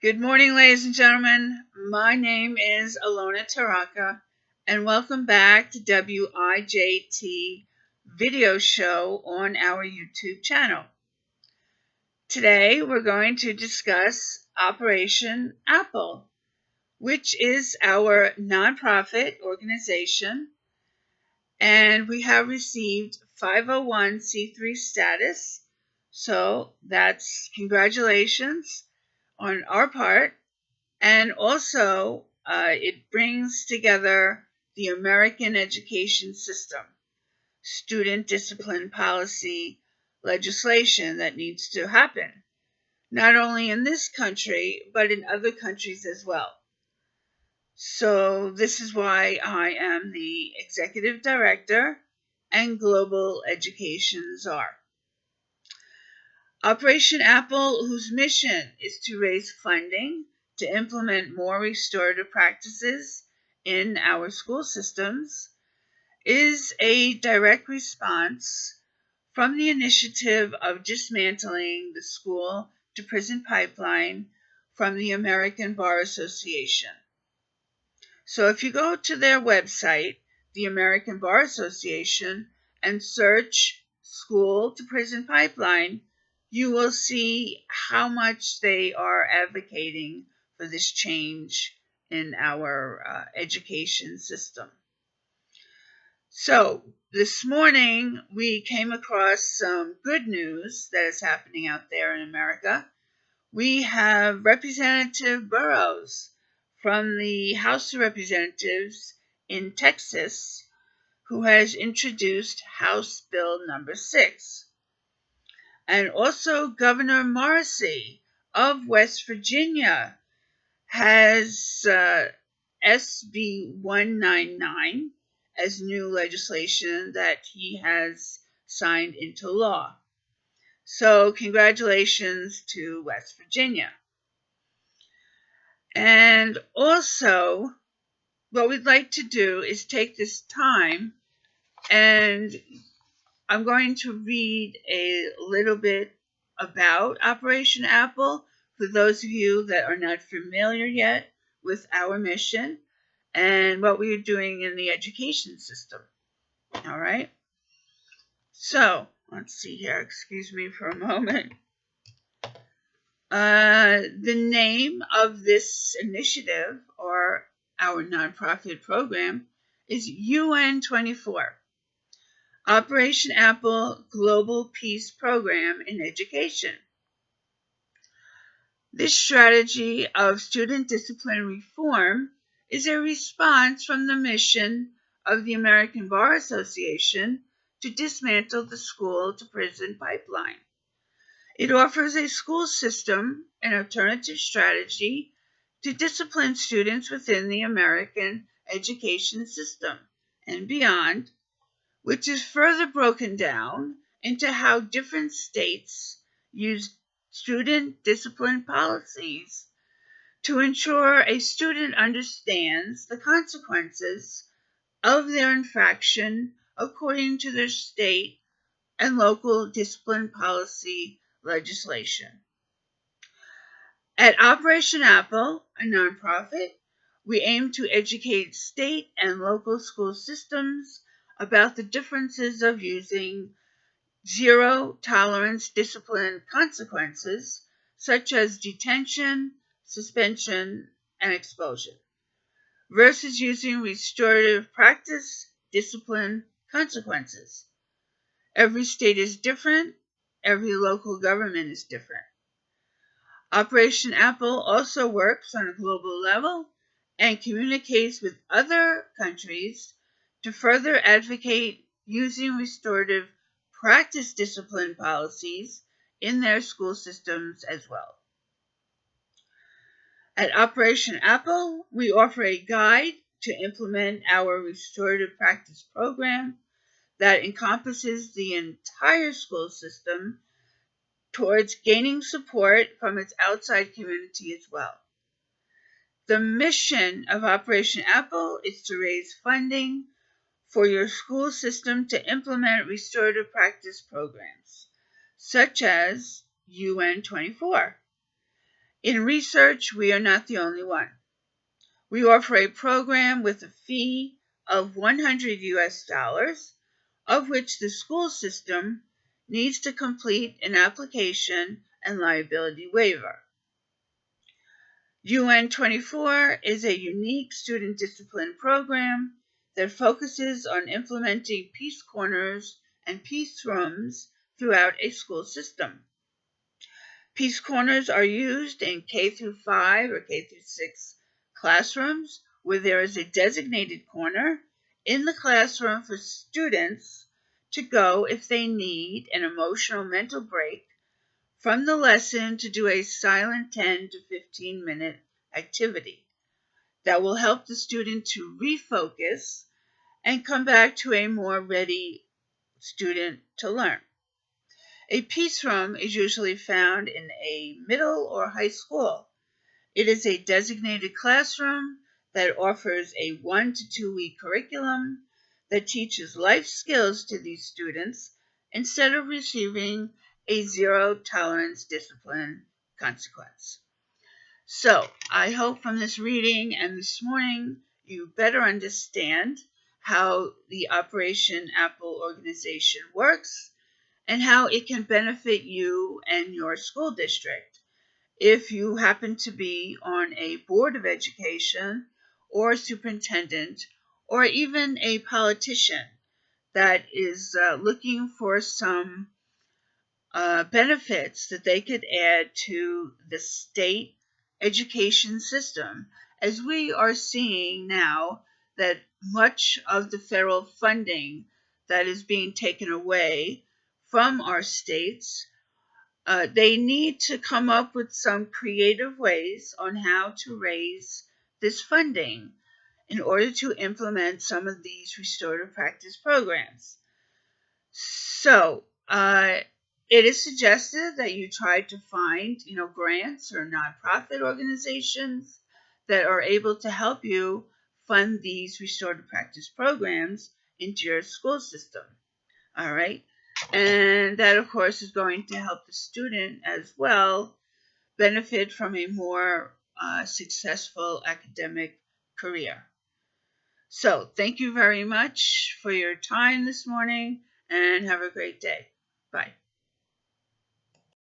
Good morning, ladies and gentlemen. My name is Alona Taraka, and welcome back to WIJT video show on our YouTube channel. Today, we're going to discuss Operation Apple, which is our nonprofit organization, and we have received 501c3 status. So that's congratulations on our part. And also, it brings together the American education system, student discipline policy legislation that needs to happen, not only in this country, but in other countries as well. So, this is why I am the executive director and global education czar. Operation Apple, whose mission is to raise funding to implement more restorative practices in our school systems, is a direct response from the initiative of dismantling the school to prison pipeline from the American Bar Association. So if you go to their website, the American Bar Association, and search school to prison pipeline, you will see how much they are advocating for this change in our education system. So this morning we came across some good news that is happening out there in America. We have Representative Burrows from the House of Representatives in Texas who has introduced House Bill number 6. And also Governor Morrissey of West Virginia has SB 199 as new legislation that he has signed into law. So congratulations to West Virginia. And also, what we'd like to do is take this time, and I'm going to read a little bit about Operation Apple for those of you that are not familiar yet with our mission and what we are doing in the education system. All right. So let's see here. Excuse me for a moment. The name of this initiative, or our nonprofit program, is UN24, Operation Apple Global Peace Program in Education. This strategy of student discipline reform is a response from the mission of the American Bar Association to dismantle the school to prison pipeline. It offers a school system, an alternative strategy to discipline students within the American education system and beyond, which is further broken down into how different states use student discipline policies to ensure a student understands the consequences of their infraction according to their state and local discipline policy legislation. At Operation Apple, a nonprofit, we aim to educate state and local school systems about the differences of using zero-tolerance discipline consequences, such as detention, suspension, and expulsion, versus using restorative practice discipline consequences. Every state is different. Every local government is different. Operation Apple also works on a global level and communicates with other countries to further advocate using restorative practice discipline policies in their school systems as well. At Operation Apple, we offer a guide to implement our restorative practice program that encompasses the entire school system towards gaining support from its outside community as well. The mission of Operation Apple is to raise funding for your school system to implement restorative practice programs, such as UN24. In research, we are not the only one. We offer a program with a fee of $100, of which the school system needs to complete an application and liability waiver. UN24 is a unique student discipline program that focuses on implementing peace corners and peace rooms throughout a school system. Peace corners are used in K through 5 or K through 6 classrooms where there is a designated corner in the classroom for students to go if they need an emotional mental break from the lesson to do a silent 10 to 15-minute activity that will help the student to refocus and come back to a more ready student to learn. A peace room is usually found in a middle or high school. It is a designated classroom that offers a 1 to 2 week curriculum that teaches life skills to these students instead of receiving a zero tolerance discipline consequence. So, I hope from this reading and this morning you better understand how the Operation Apple organization works and how it can benefit you and your school district. If you happen to be on a board of education or superintendent or even a politician that is looking for some benefits that they could add to the state education system, as we are seeing now that much of the federal funding that is being taken away from our states, they need to come up with some creative ways on how to raise this funding in order to implement some of these restorative practice programs. So, it is suggested that you try to find, grants or nonprofit organizations that are able to help you fund these restorative practice programs into your school system. All right. And that, of course, is going to help the student as well benefit from a more successful academic career. So, thank you very much for your time this morning and have a great day. Bye.